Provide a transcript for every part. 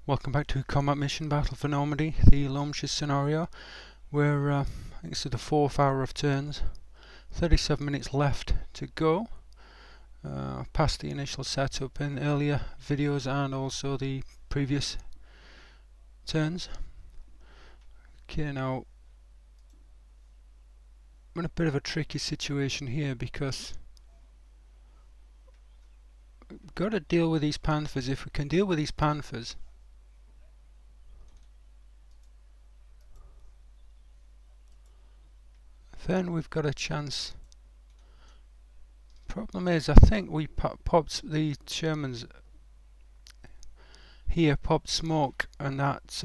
Welcome back to Combat Mission Battle for Normandy, the Loamshires scenario. We're, I think this is the 4th hour of turns. 37 minutes left to go. Past the initial setup in earlier videos and also the previous turns. Okay, now I'm in a bit of a tricky situation here because we've got to deal with these panthers. If we can deal with these panthers, then we've got a chance. Problem is, I think we popped the Shermans here, popped smoke, and that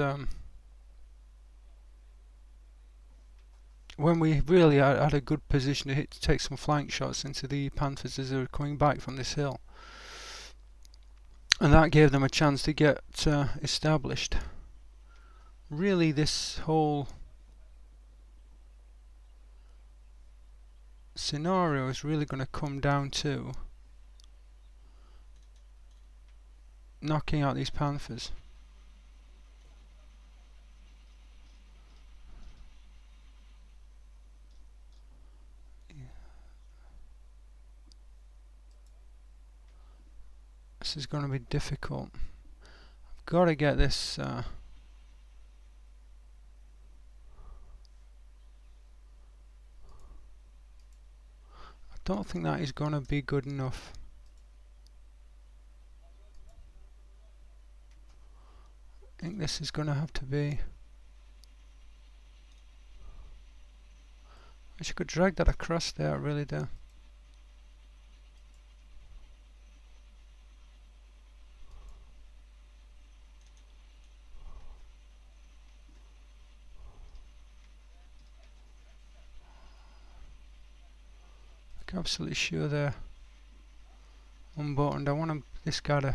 when we really had a good position to take some flank shots into the panthers as they were coming back from this hill, and that gave them a chance to get established. Really, this whole scenario is really going to come down to knocking out these panthers. This is going to be difficult. I've got to get this I don't think that is going to be good enough. I think this is going to have to be. I wish I could drag that across there, I really do. I'm absolutely sure they're unbuttoned. I want this guy to.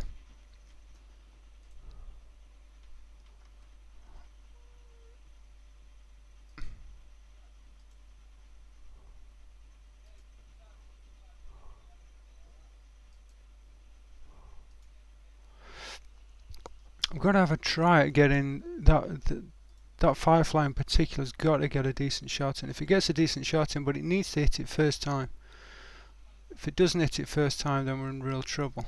I'm going to have a try at getting that firefly in particular has got to get a decent shot in. If it gets a decent shot in, but it needs to hit it first time. If it doesn't hit it first time, then we're in real trouble.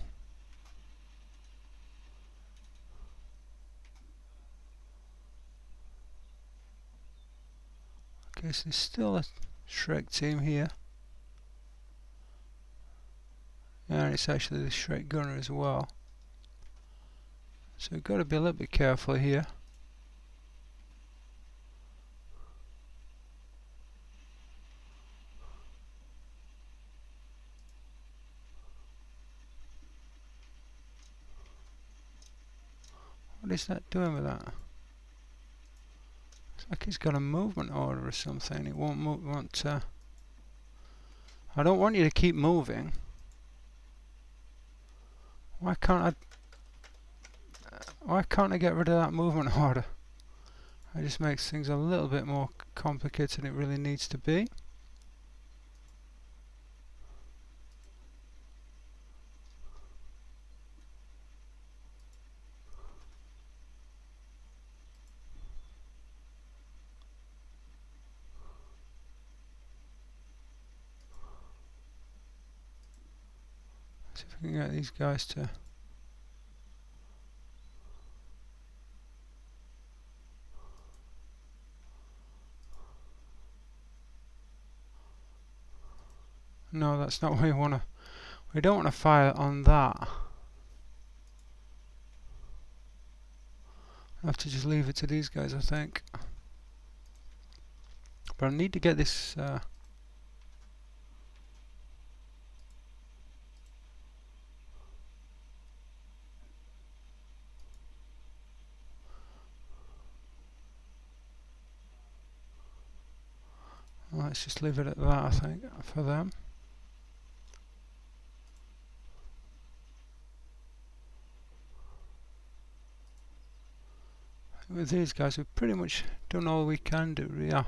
Okay, so there's still a Shrek team here. And it's actually the Shrek gunner as well. So we've got to be a little bit careful here. What is that doing with that? It's like it's got a movement order or something. It won't move. I don't want you to keep moving. Why can't I get rid of that movement order? It just makes things a little bit more complicated than it really needs to be. See if we can get these guys to. No, that's not what we want to. We don't want to fire on that. I have to just leave it to these guys, I think. But I need to get this. Let's just leave it at that, I think, for them. With these guys, we've pretty much done all we can do. Yeah,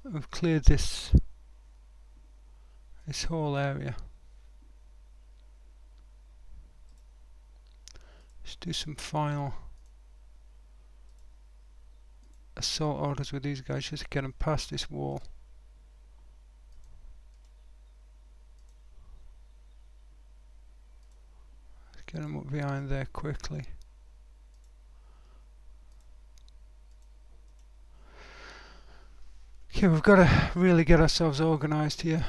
we've cleared this whole area. Just do some final assault orders with these guys just to get them past this wall. Let's get them up behind there quickly. Okay, we've got to really get ourselves organised here.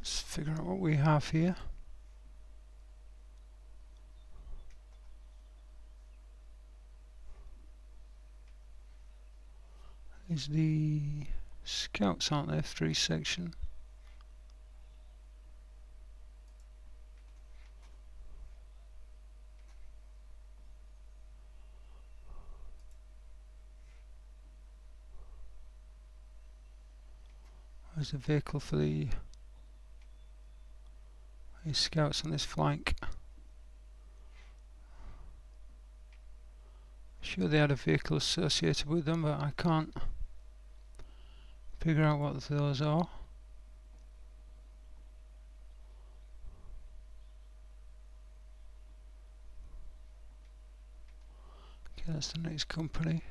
Let's figure out what we have here. Is the scouts, aren't there? 3 section. There's a vehicle for the scouts on this flank. Sure they had a vehicle associated with them, but I can't figure out what those are. Okay, that's the next company.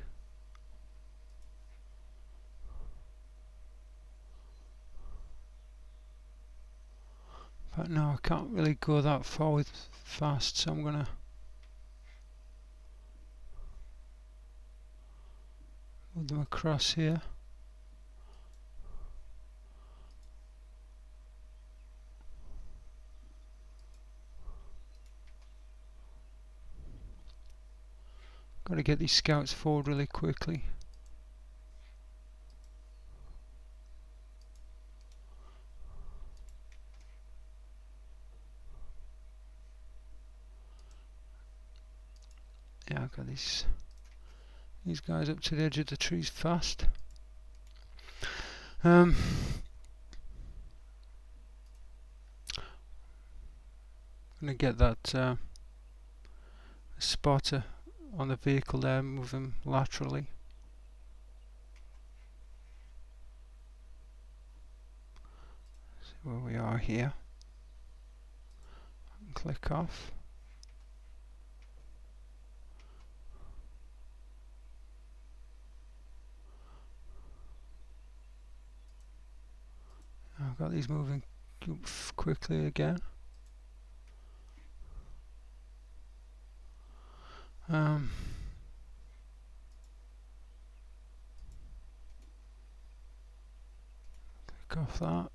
But no, I can't really go that forward fast, so I'm gonna move them across here. Got to get these scouts forward really quickly. Yeah, I've got these guys up to the edge of the trees fast. Gonna get that spotter on the vehicle there, move him laterally. See where we are here. And click off. I've got these moving quickly again. Click off that.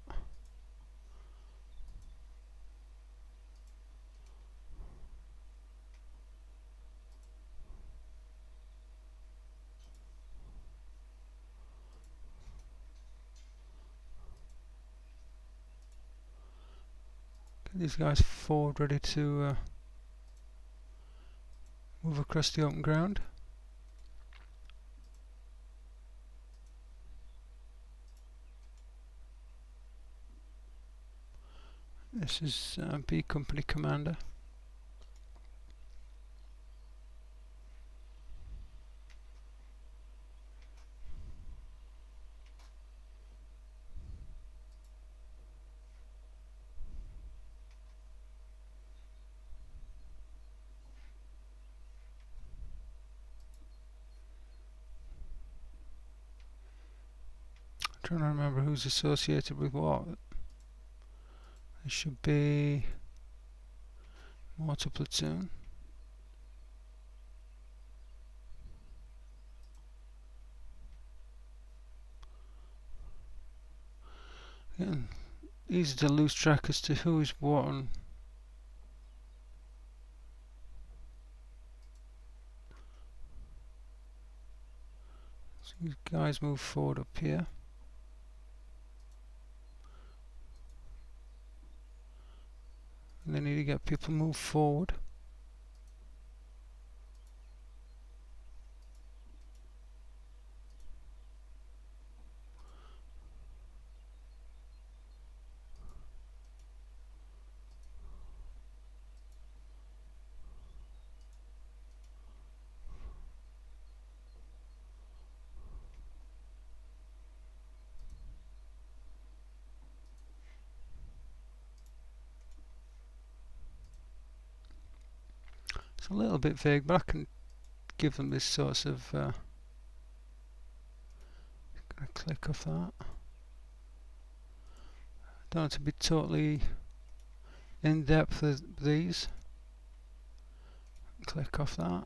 Get these guys forward, ready to move across the open ground. This is B Company Commander. Trying to remember who's associated with what. It should be Mortar Platoon. Again, easy to lose track as to who is what and These guys move forward up here. And they need to get people move forward. It's a little bit vague, but I can give them this sort of gonna click off that. Don't want to be totally in depth with these. Click off that.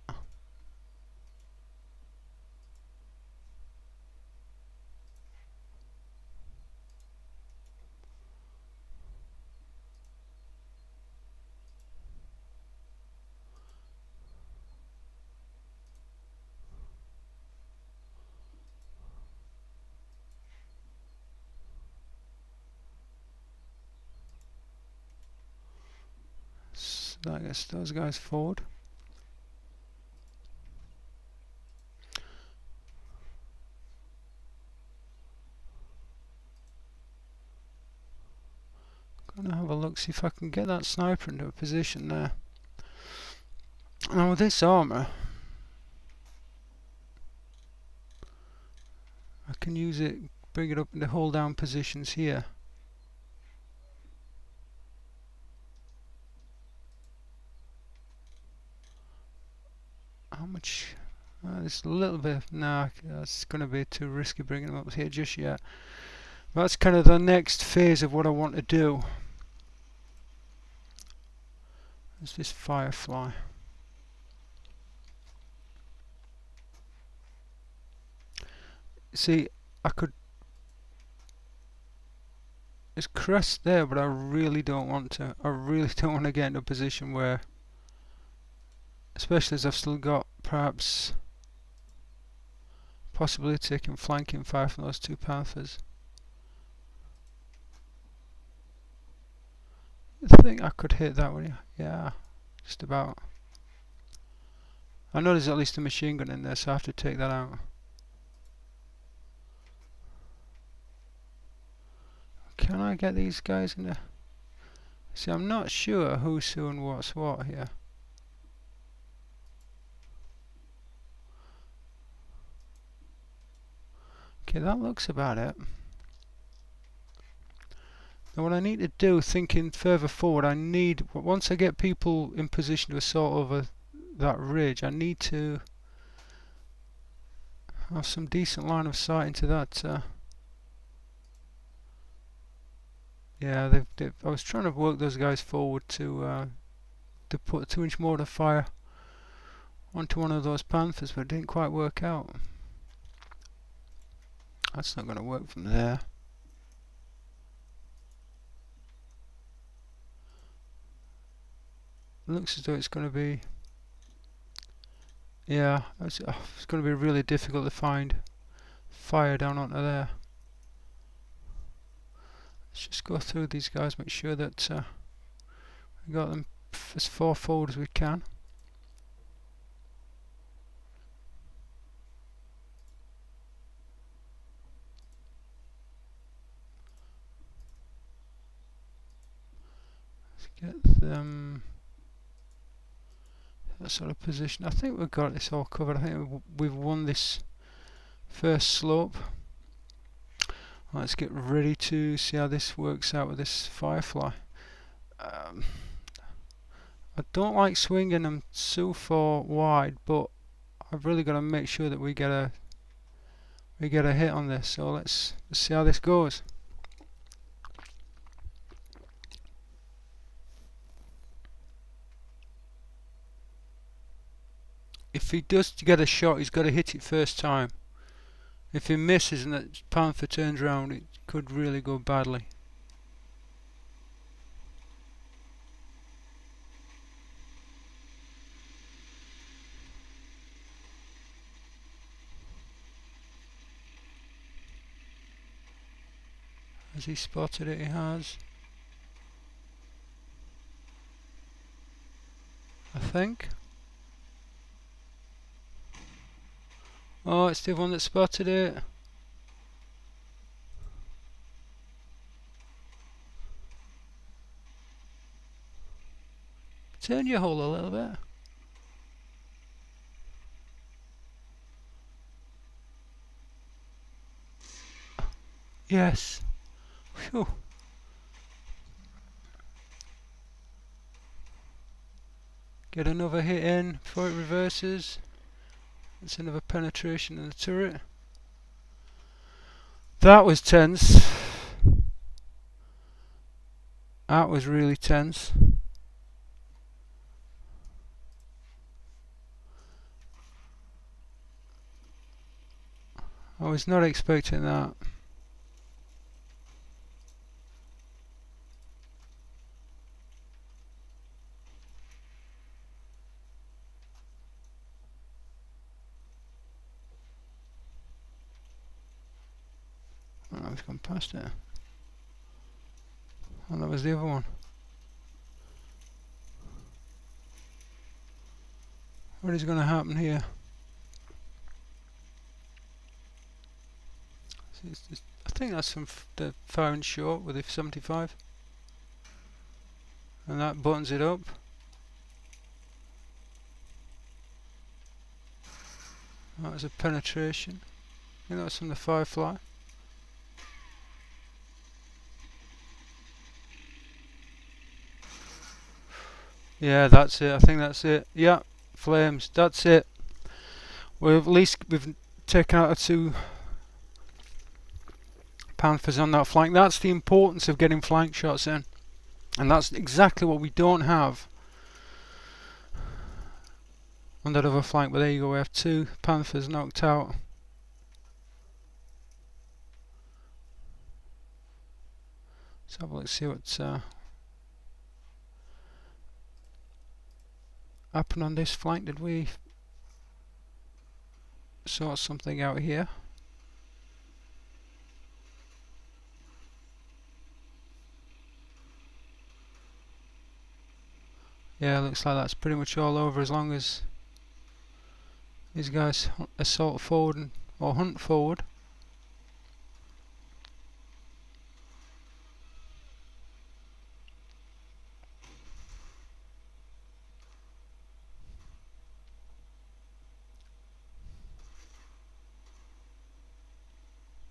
So that gets those guys forward. Gonna have a look, see if I can get that sniper into a position there. Now with this armour, I can use it, bring it up into hold down positions here. How much? It's a little bit. Nah, that's going to be too risky bringing them up here just yet. That's kind of the next phase of what I want to do. There's this firefly. See, I could. There's crest there, but I really don't want to. I really don't want to get in a position where, especially as I've still got perhaps possibly taking flanking fire from those two panthers. I think I could hit that one. Yeah, just about. I know there's at least a machine gun in there, so I have to take that out. Can I get these guys in there? See, I'm not sure who's who and what's what here. Okay, that looks about it. Now what I need to do, thinking further forward, I need, once I get people in position to assault over that ridge, I need to have some decent line of sight into that. Yeah, I was trying to work those guys forward to put a 2-inch mortar fire onto one of those panthers, but it didn't quite work out. That's not going to work from there. Looks as though it's going to be, yeah, it's going to be really difficult to find fire down onto there. Let's just go through these guys, make sure that we got them as far forward as we can. Let's get them that sort of position. I think we've got this all covered. I think we've won this first slope. Let's get ready to see how this works out with this firefly. I don't like swinging them so far wide, but I've really got to make sure that we get a hit on this. So let's see how this goes. If he does get a shot, he's got to hit it first time. If he misses and that panther turns around, it could really go badly. Has he spotted it? He has. I think. Oh, it's the one that spotted it. Turn your hull a little bit. Yes. Phew. Get another hit in before it reverses. It's another penetration in the turret. That was tense. That was really tense. I was not expecting that. Oh, I've gone past it. And that was the other one. What is going to happen here? I think that's from the firing short with the 75. And that buttons it up. That was a penetration. I think that was from the Firefly. Yeah, that's it. I think that's it. Yeah, flames. That's it. At least we've taken out the 2 Panthers on that flank. That's the importance of getting flank shots in. And that's exactly what we don't have on that other flank. But there you go, we have 2 Panthers knocked out. Let's have a look, see what happened on this flank. Did we sort something out here? Yeah, looks like that's pretty much all over, as long as these guys assault forward or hunt forward.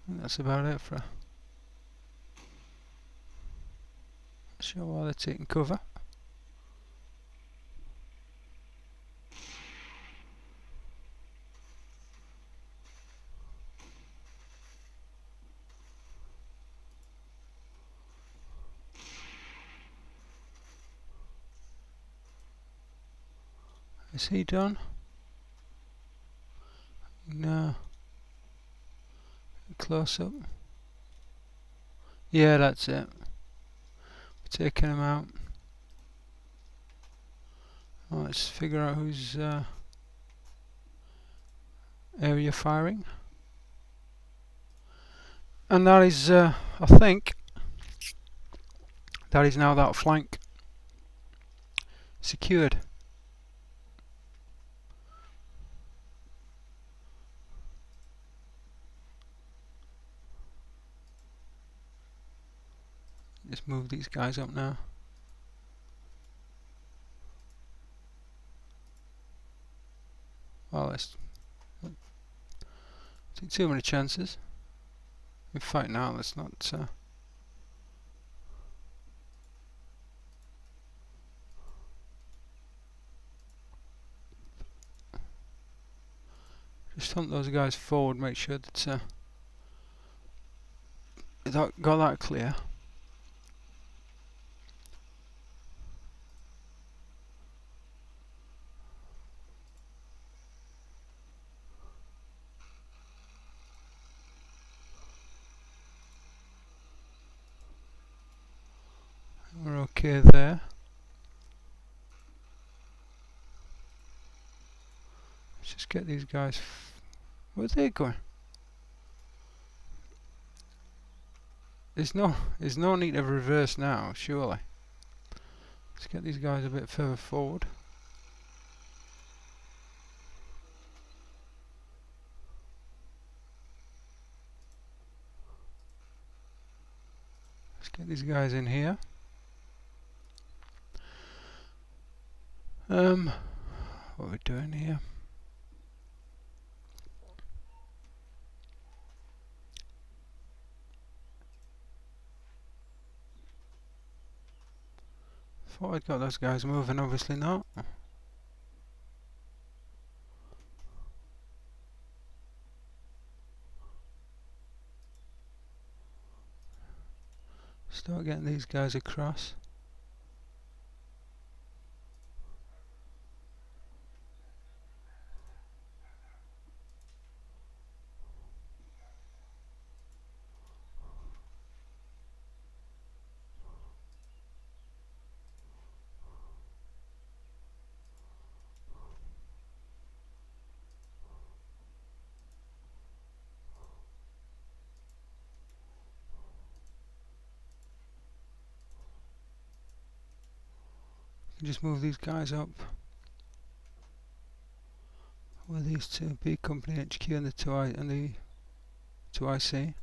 I think that's about it for. Not sure why they're taking cover. Is he done? No. Close up. Yeah, that's it. We're taking him out. Well, let's figure out who's area firing. And that is, I think, that is now that flank secured. Just move these guys up now. Well, let's take too many chances. We fight now, let's not just hunt those guys forward, make sure that got that clear. We're okay there. Let's just get these guys. Where are they going? there's no need to reverse now, surely. Let's get these guys a bit further forward. Let's get these guys in here. What are we doing here? Thought I'd got those guys moving, obviously not. Start getting these guys across. Just move these guys up with these two: B Company HQ and the 2IC.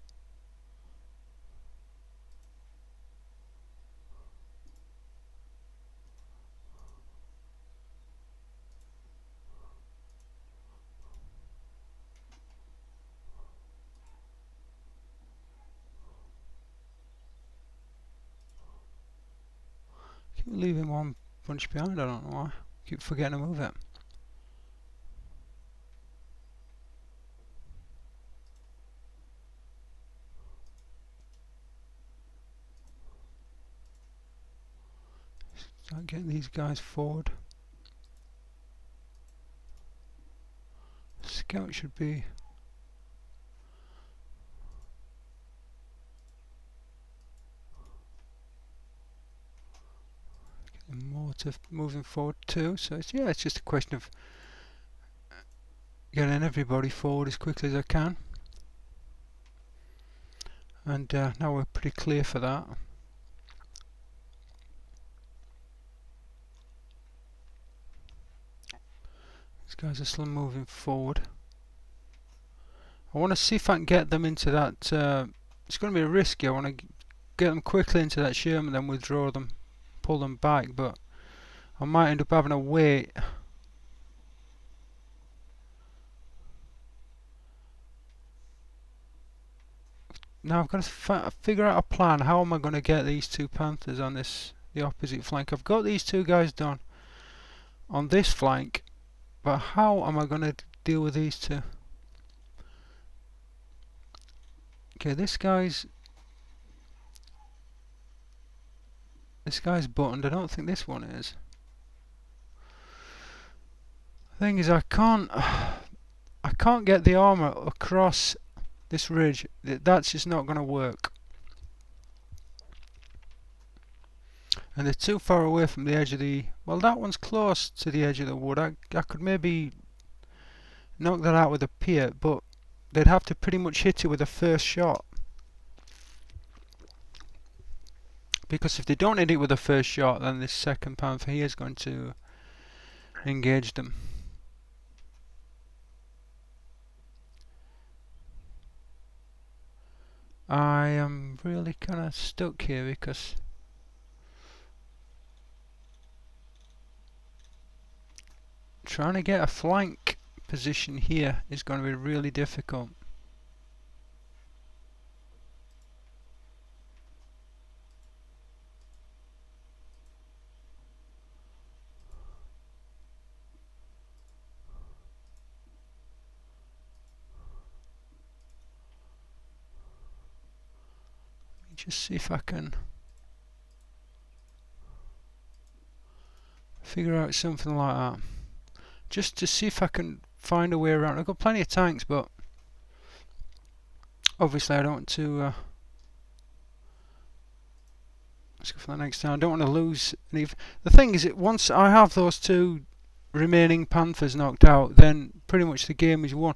Keep leaving one bunch behind, I don't know why. Keep forgetting to move it. Start getting these guys forward. Scout should be getting mortar moving forward too. So it's just a question of getting everybody forward as quickly as I can. And now we're pretty clear for that. These guys are still moving forward. I want to see if I can get them into that. It's going to be risky. I want to get them quickly into that Sherman, then withdraw them, pull them back. But I might end up having to wait. Now I've got to figure out a plan. How am I going to get these two Panthers on the opposite flank? I've got these two guys done on this flank, but how am I going to deal with these two? Okay, this guy's buttoned. I don't think this one is. The thing is, I can't get the armor across this ridge. That's just not going to work. And they're too far away from the edge of the... Well, that one's close to the edge of the wood. I could maybe knock that out with a pier, but they'd have to pretty much hit it with the first shot. Because if they don't hit it with the first shot, then this second Panther here is going to engage them. I am really kind of stuck here because trying to get a flank position here is going to be really difficult. Just see if I can figure out something like that. Just to see if I can find a way around. I've got plenty of tanks, but obviously I don't want to... let's go for that next time. I don't want to lose any... The thing is, once I have those two remaining Panthers knocked out, then pretty much the game is won.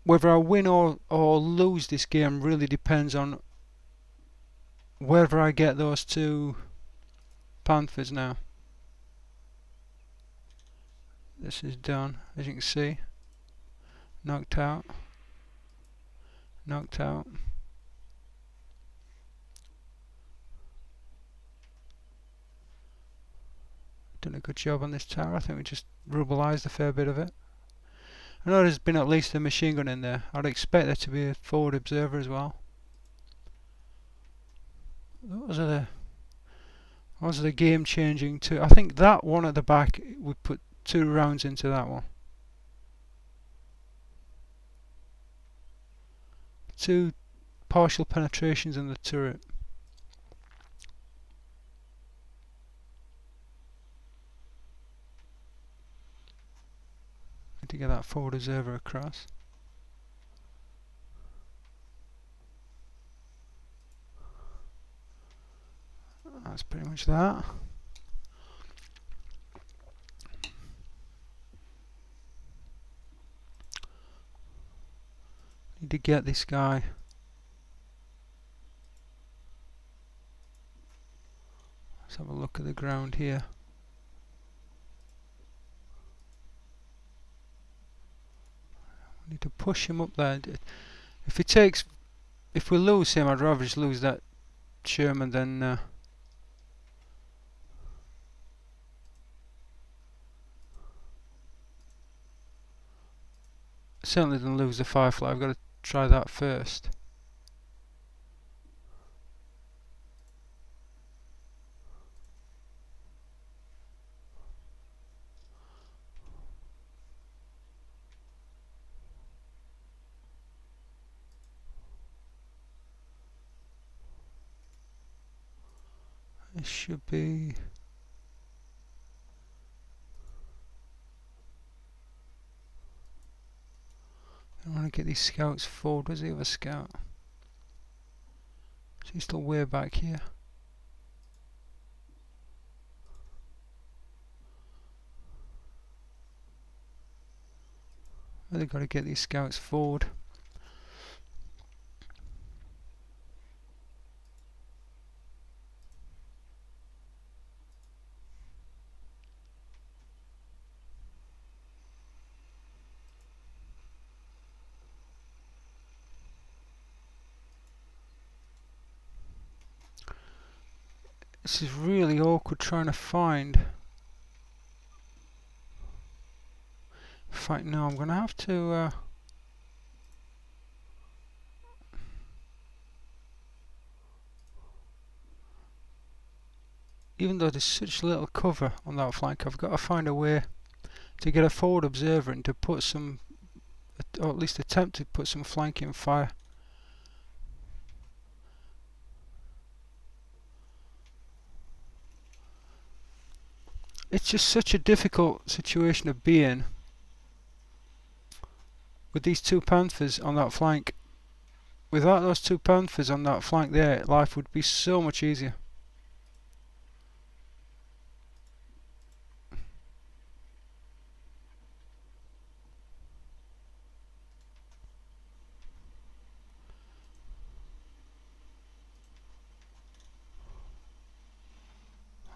Whether I win or lose this game really depends on wherever I get those two panthers now. This is done, as you can see. Knocked out. Knocked out. Done a good job on this tower. I think we just rubberized a fair bit of it. I know there's been at least a machine gun in there. I'd expect there to be a forward observer as well. Those are the game changing two. I think that one at the back, we put 2 rounds into that one. 2 partial penetrations in the turret. Need to get that forward observer across. That's pretty much that. Need to get this guy. Let's have a look at the ground here. We need to push him up there. If we lose him, I'd rather just lose that Sherman than certainly than lose the Firefly. I've got to try that first. This should be. I want to get these scouts forward. Where's the other scout? So he's still way back here. Really got to get these scouts forward. This is really awkward trying to find. In fact, no, I'm going to have to. Even though there's such little cover on that flank, I've got to find a way to get a forward observer and to put some, or at least attempt to put some flanking fire. It's just such a difficult situation to be in with these 2 panthers on that flank. Without those 2 panthers on that flank there, life would be so much easier.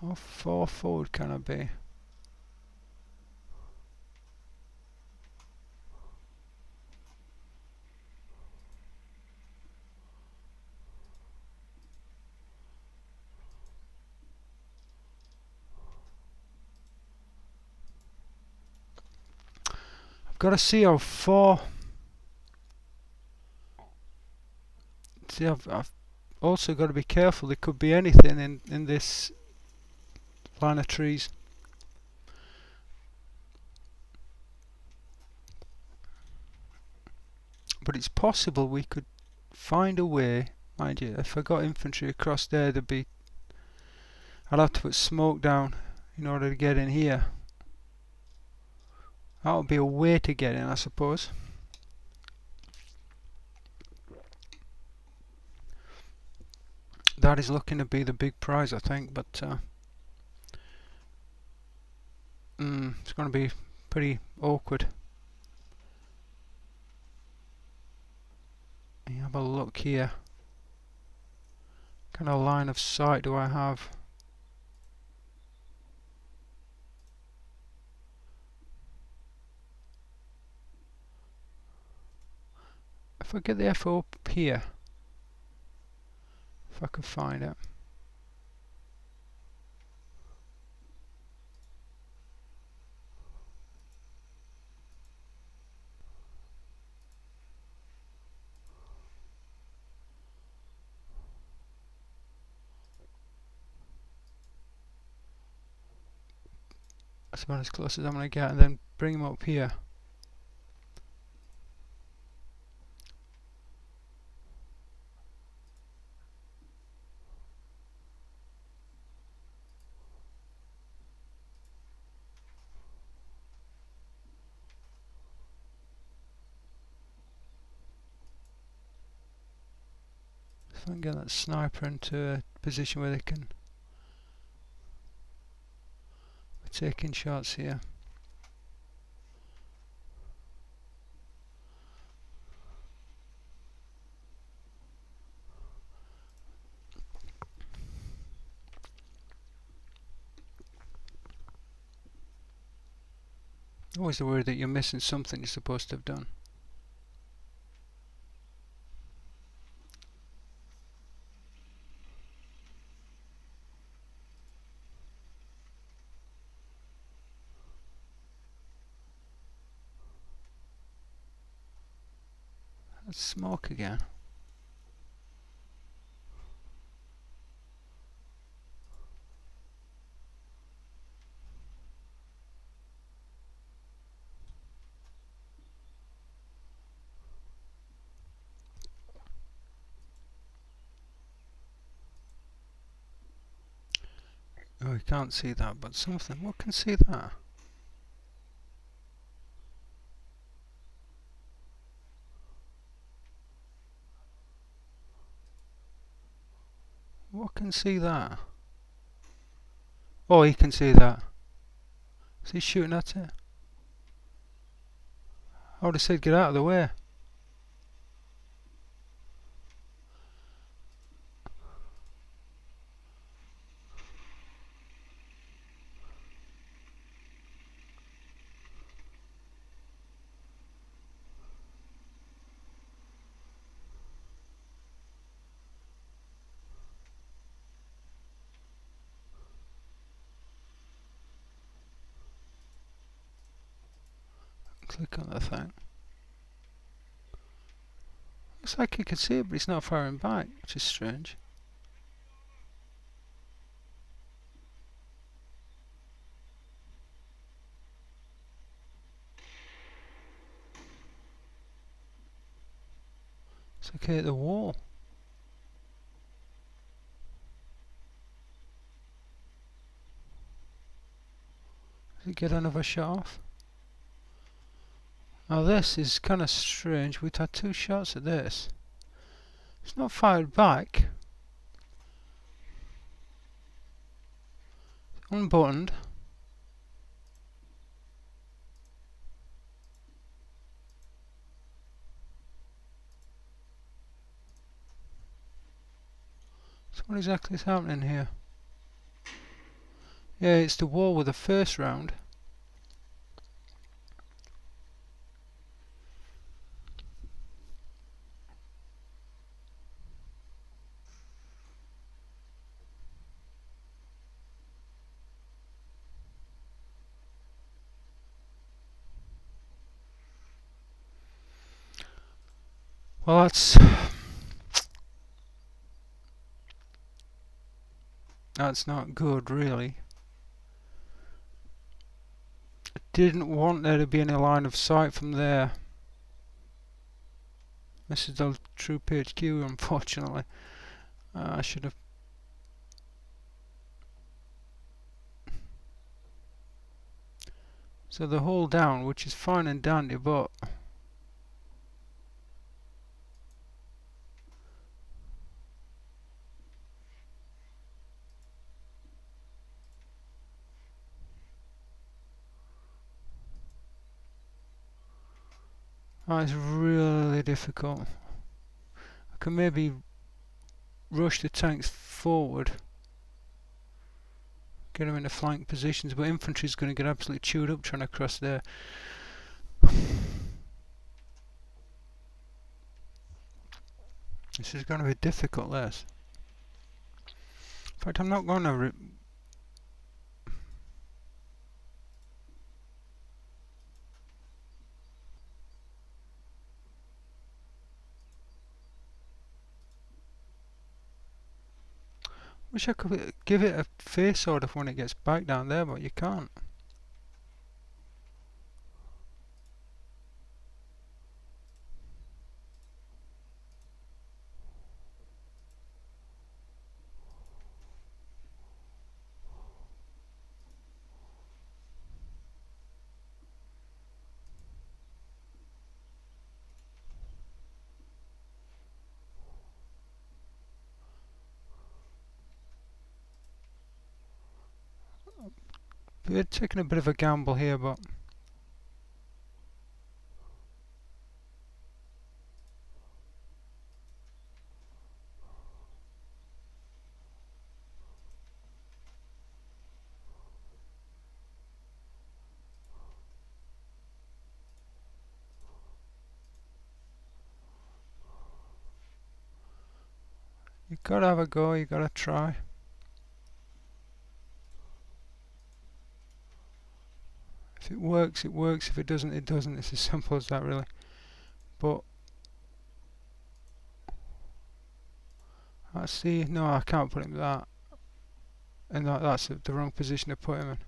How far forward can I be? I've got to see how far. See, I've also got to be careful. There could be anything in this line of trees. But it's possible we could find a way. Mind you, if I got infantry across there, I'd have to put smoke down in order to get in here. That would be a way to get in, I suppose. That is looking to be the big prize, I think, but it's going to be pretty awkward. You have a look here. kind of line of sight do I have? If I get the FO up here, if I can find it. That's about as close as I'm going to get, and then bring him up here. If I can get that sniper into a position where they can be taking shots here. Always the worry that you're missing something you're supposed to have done. Let's smoke again. Oh, you can't see that, but something. What can see that? What can see that? Oh, he can see that. Is he shooting at it? I would have said get out of the way. Click on the thing. Looks like he can see it, but he's not firing back, which is strange. It's okay at the wall. Does he get another shot off? Now this is kind of strange. We've had 2 shots at this. It's not fired back. Unbuttoned. So what exactly is happening here? Yeah, it's the wall with the first round. Well, that's not good, really. I didn't want there to be any line of sight from there. This is the true PHQ, unfortunately. I should have. So the hull down, which is fine and dandy, but it's really difficult. I can maybe rush the tanks forward, get them into flank positions, but infantry's going to get absolutely chewed up trying to cross there. This is going to be difficult, this. In fact, I'm not going to wish I could give it a face order for when it gets back down there, but you can't. We're taking a bit of a gamble here, but you've got to have a go, you've got to try. If it works, it works. If it doesn't, it doesn't. It's as simple as that, really. But let's see. No, I can't put him that. And that's the wrong position to put him in.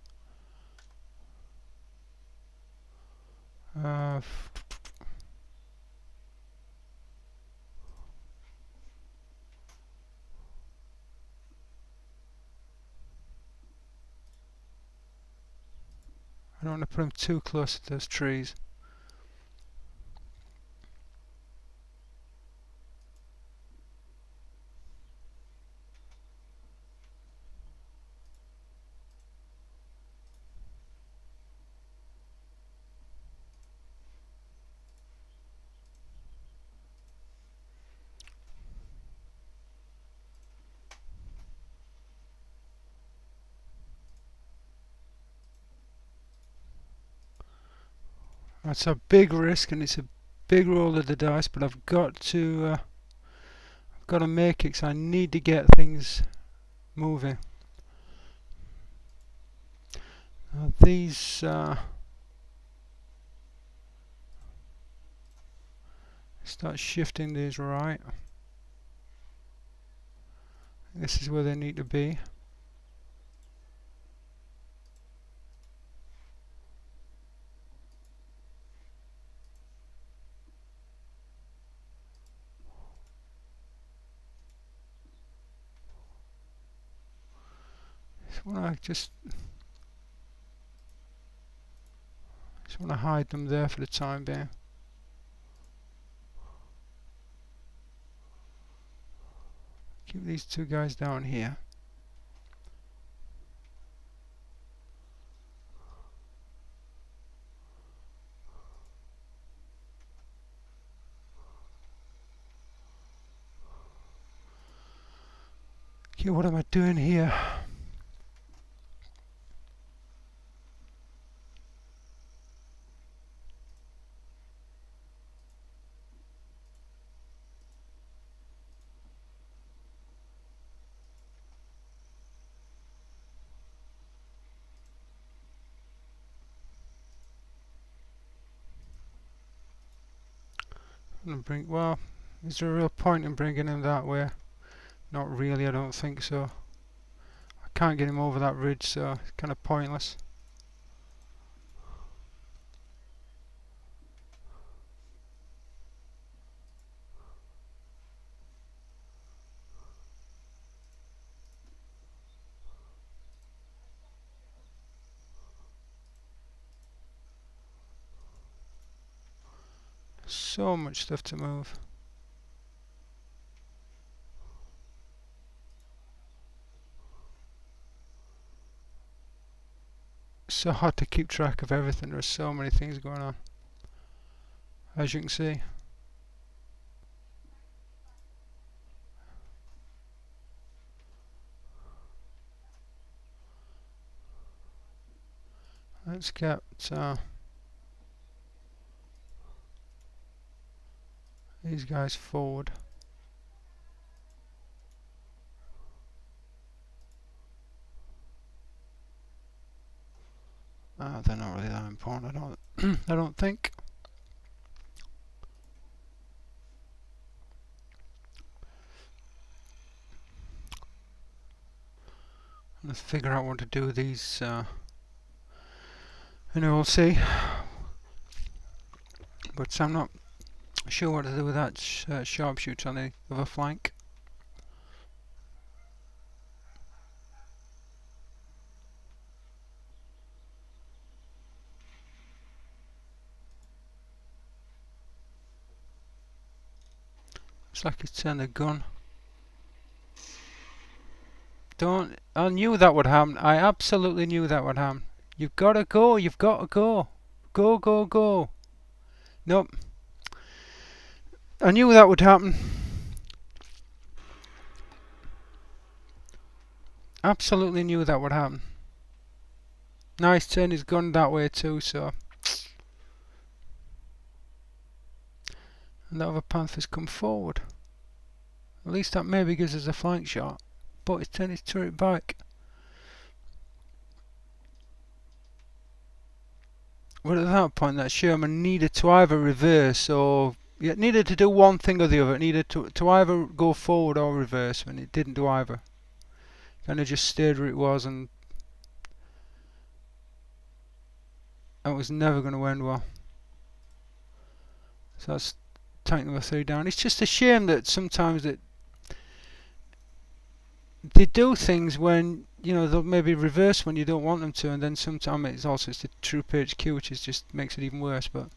I don't want to put him too close to those trees. That's a big risk, and it's a big roll of the dice, but I've got to make it, 'cause I need to get things moving. These start shifting these right. This is where they need to be. Just want to hide them there for the time being. Keep these two guys down here. Okay, what am I doing here? Well, is there a real point in bringing him that way? Not really, I don't think so. I can't get him over that ridge, so it's kind of pointless. So much stuff to move. So hard to keep track of everything. There are so many things going on, as you can see. Let's get these guys forward. They're not really that important, I don't think. Let's figure out what to do with these. We'll see. But I'm not sure what to do with that sharpshooter on the other flank. Looks like he's turned the gun. I knew that would happen. I absolutely knew that would happen. You've got to go. You've got to go. Go, go, go. Nope. I knew that would happen. Absolutely knew that would happen. Now he's turned his gun that way too, so. And that other panther's come forward. At least that maybe gives us a flank shot. But he's turned his turret back. Well, at that point, that Sherman needed to either reverse or it needed to do one thing or the other. It needed to either go forward or reverse, and it didn't do either. Kind of just stayed where it was, and that was never going to end well. So that's tank number 3 down. It's just a shame that sometimes that they do things when they'll maybe reverse when you don't want them to, and then sometimes it's the troop HQ which just makes it even worse. But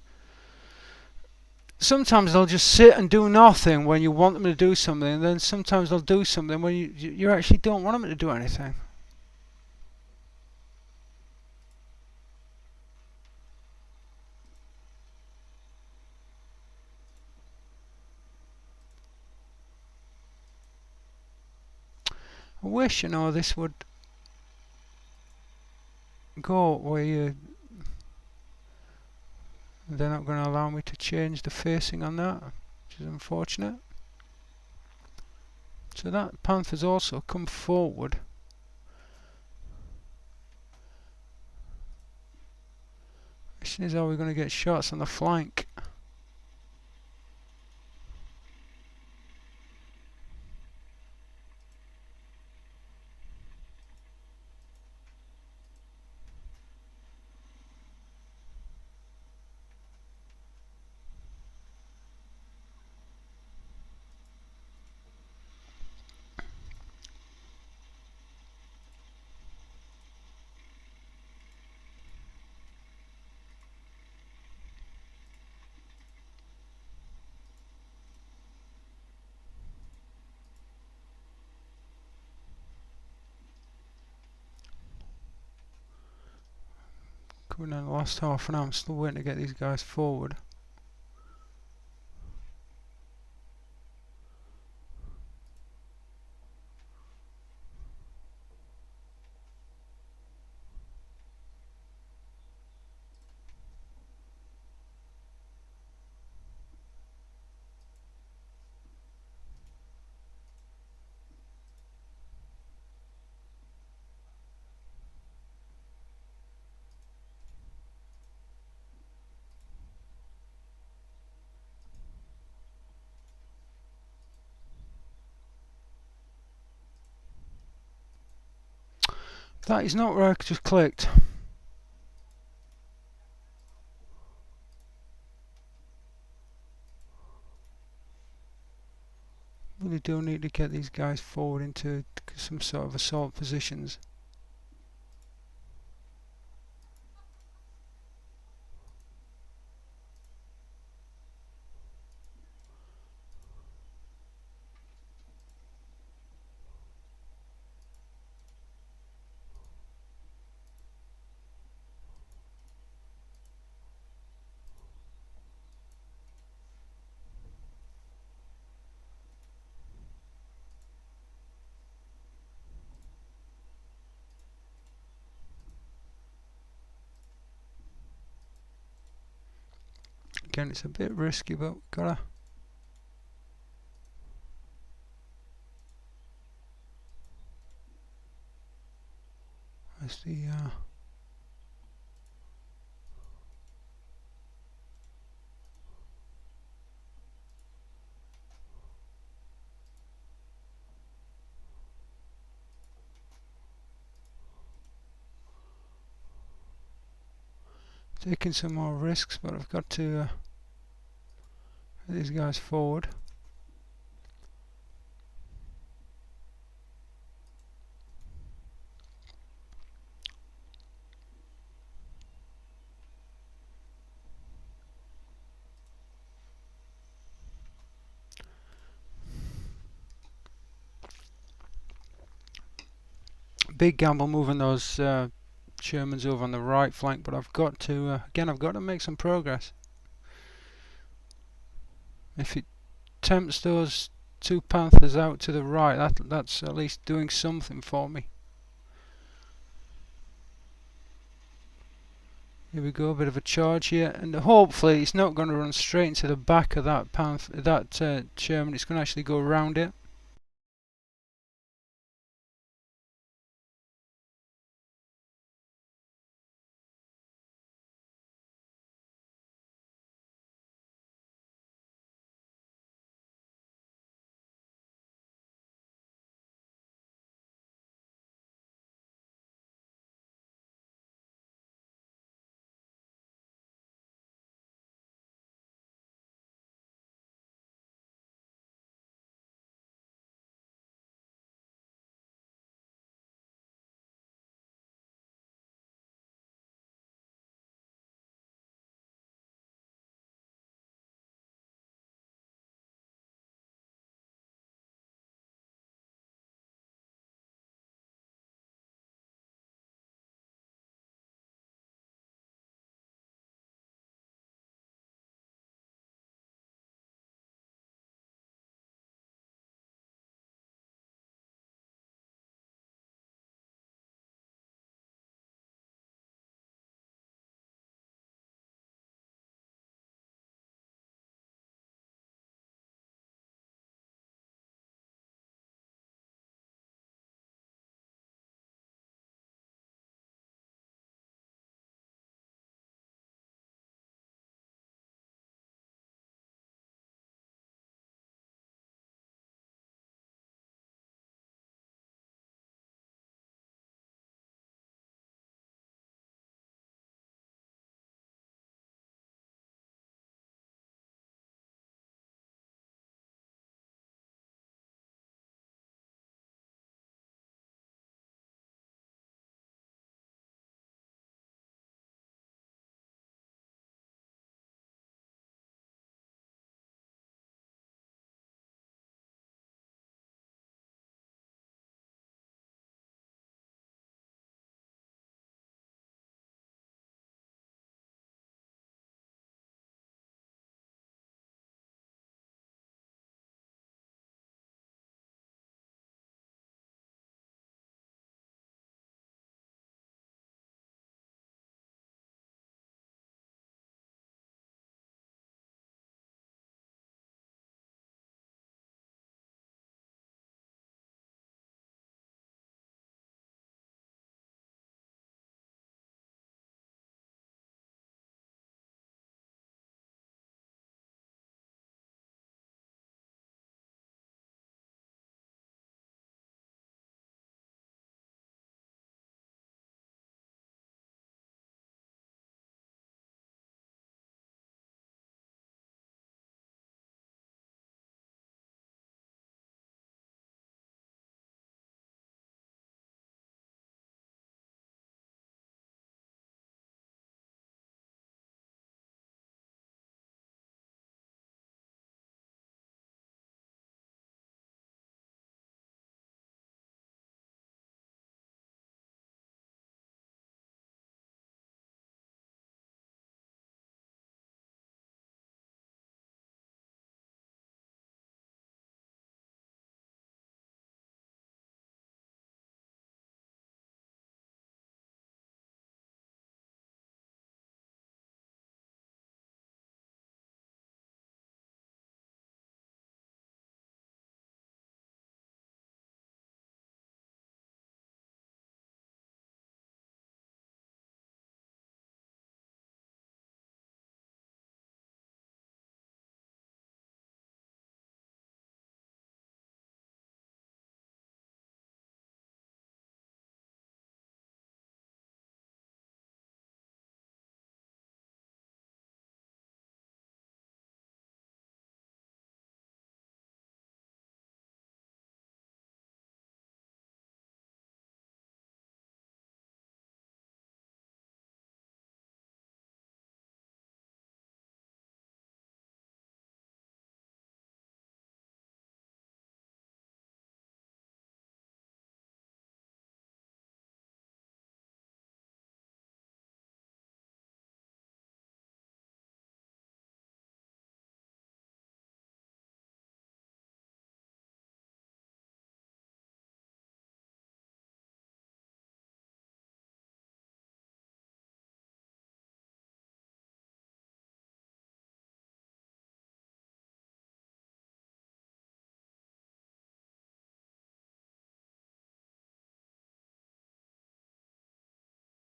sometimes they'll just sit and do nothing when you want them to do something, and then sometimes they'll do something when you actually don't want them to do anything. I wish this would go where they're not going to allow me to change the facing on that, which is unfortunate. So that panther's also come forward. Question is, are we going to get shots on the flank? Coming down the last half an hour, I'm still waiting to get these guys forward. That is not where I just clicked. Really do need to get these guys forward into some sort of assault positions. Again, it's a bit risky, but we've gotta. Where's the taking some more risks, but I've got to get these guys forward. Big gamble moving those Shermans over on the right flank, but I've got to again, I've got to make some progress. If it tempts those two Panthers out to the right, that's at least doing something for me. Here we go, a bit of a charge here, and hopefully it's not going to run straight into the back of that Sherman. It's going to actually go around it.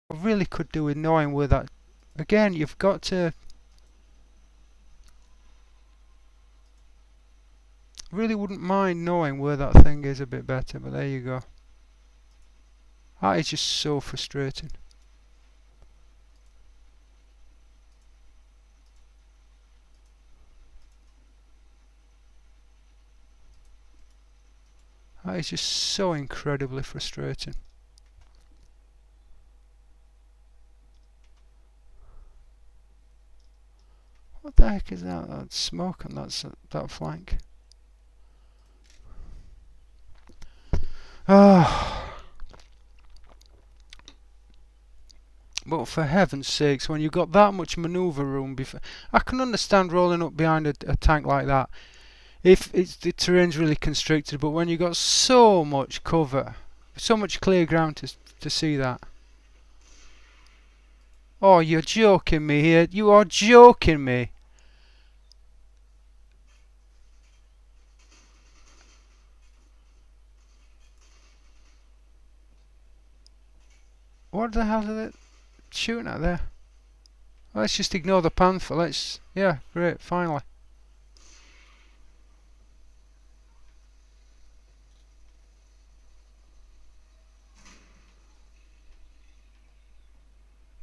I really could do with knowing where that... Again, you've got to... Really wouldn't mind knowing where that thing is a bit better, but there you go. That is just so frustrating. That is just so incredibly frustrating. What the heck is that? That's smoke on that flank. Ah. But for heaven's sakes, when you've got that much manoeuvre room, I can understand rolling up behind a tank like that if the terrain's really constricted, but when you've got so much cover, so much clear ground to see that. Oh, you're joking me here. You are joking me. What the hell are they shooting at there? Let's just ignore the panther. Yeah, great, finally.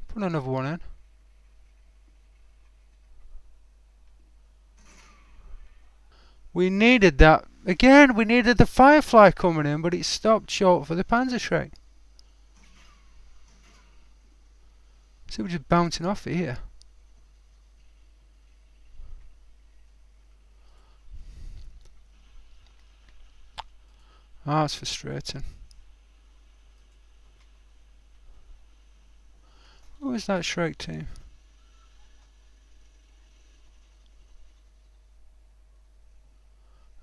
Put another one in. We needed that. Again, we needed the Firefly coming in, but it stopped short for the Panzerschreck. See, we're just bouncing off it here. Ah, that's frustrating. Who is that Shrek team?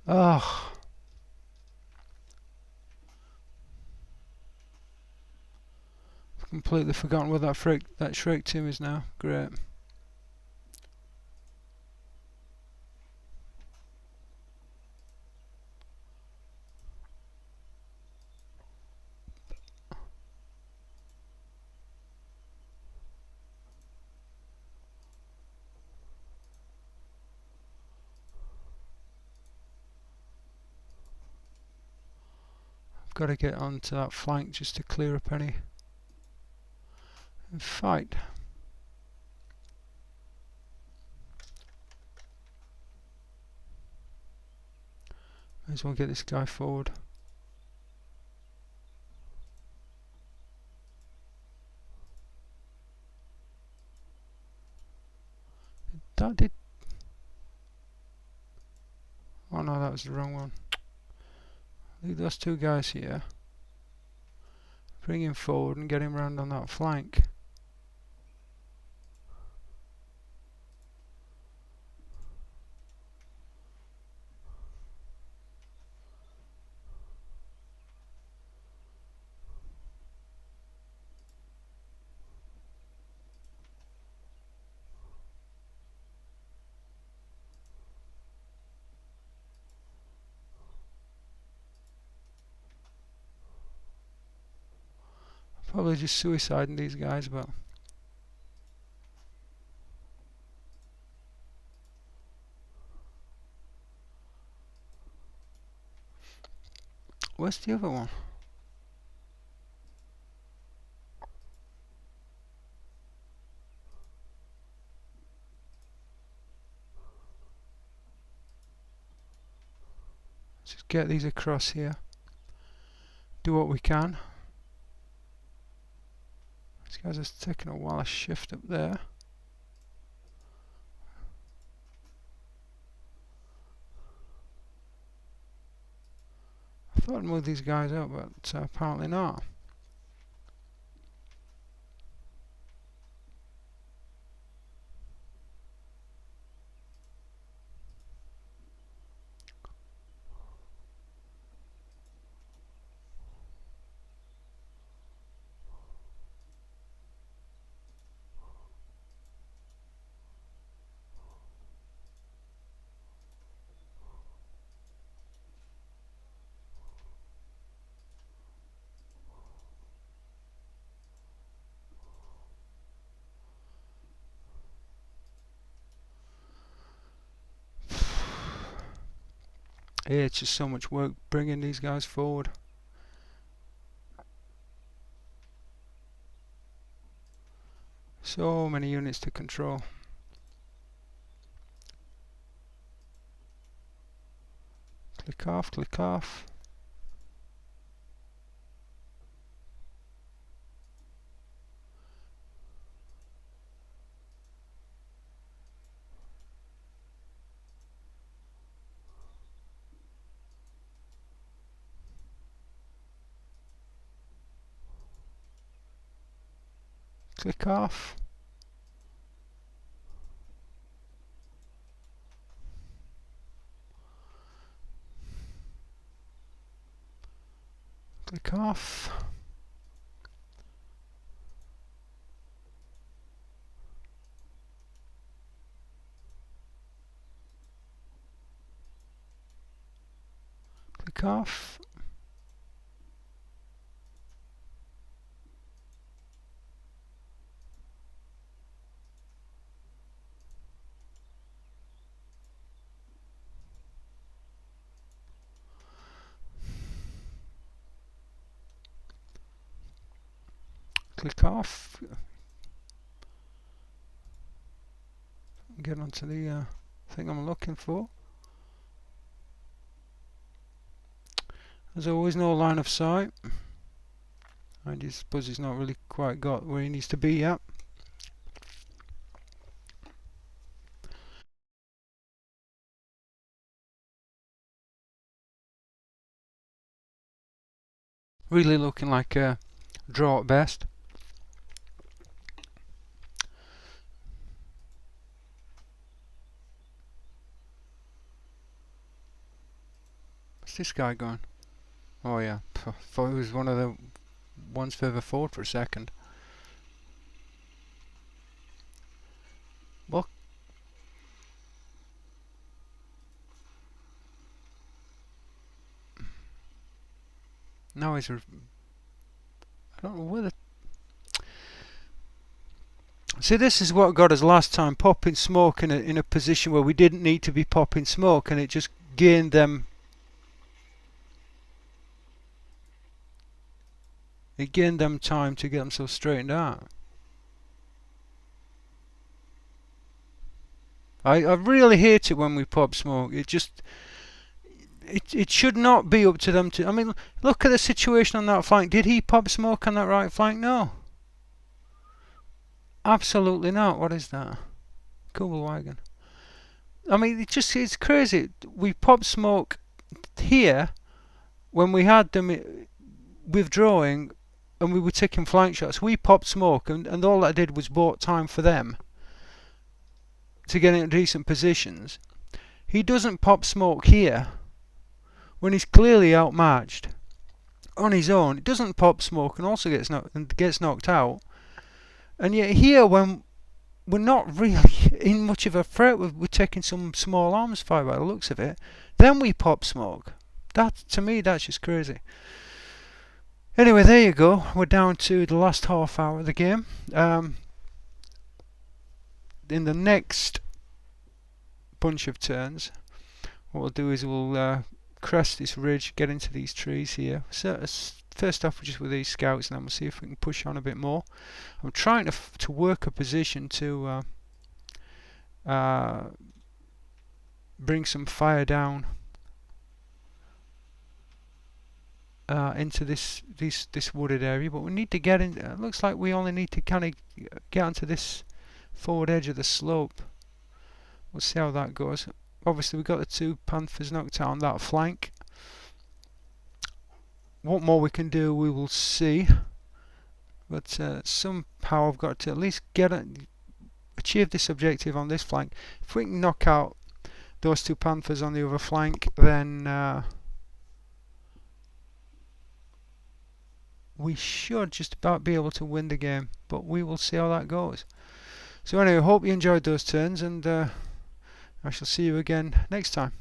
Oh. I've completely forgotten where that Shrek team is now. Great. I've got to get onto that flank just to clear up any and fight. May as well get this guy forward. That did... Oh no, that was the wrong one. Leave those two guys here. Bring him forward and get him round on that flank. Probably just suiciding these guys, but... Where's the other one? Let's just get these across here. Do what we can. These guys are taking a while to shift up there. I thought I'd move these guys up, but apparently not. It's just so much work bringing these guys forward. So many units to control. Click off, click off. Click off. Click off. Click off. Click off. Get onto the thing I'm looking for. There's always no line of sight. I just suppose he's not really quite got where he needs to be yet. Really looking like a draw at best. What's this guy going? Oh yeah, thought he was one of the ones further forward for a second. Well, now he's. I don't know whether. See, this is what got us last time, popping smoke in a position where we didn't need to be popping smoke, and it just gained them. It gained them time to get themselves straightened out. I really hate it when we pop smoke. It just. It should not be up to them to. I mean, look at the situation on that flank. Did he pop smoke on that right flank? No. Absolutely not. What is that? Kugelwagen. I mean, it's crazy. We popped smoke here when we had them withdrawing and we were taking flank shots. We popped smoke and all that did was bought time for them to get into decent positions. He doesn't pop smoke here when he's clearly outmatched on his own. It doesn't pop smoke and also gets knocked out. And yet here, when we're not really in much of a threat, we're taking some small arms fire by the looks of it, then we pop smoke. That, to me, that's just crazy. Anyway, there you go. We're down to the last half hour of the game. In the next bunch of turns, what we'll do is we'll crest this ridge, get into these trees here. So first off, just with these scouts, and then we'll see if we can push on a bit more. I'm trying to work a position to bring some fire down into this wooded area, but we need to get in. It looks like we only need to kind of get onto this forward edge of the slope. We'll see how that goes. Obviously, we got the two panthers knocked out on that flank. What more we can do, we will see. But somehow I've got to at least achieve this objective on this flank. If we can knock out those two panthers on the other flank, then we should just about be able to win the game. But we will see how that goes. So anyway, I hope you enjoyed those turns, and I shall see you again next time.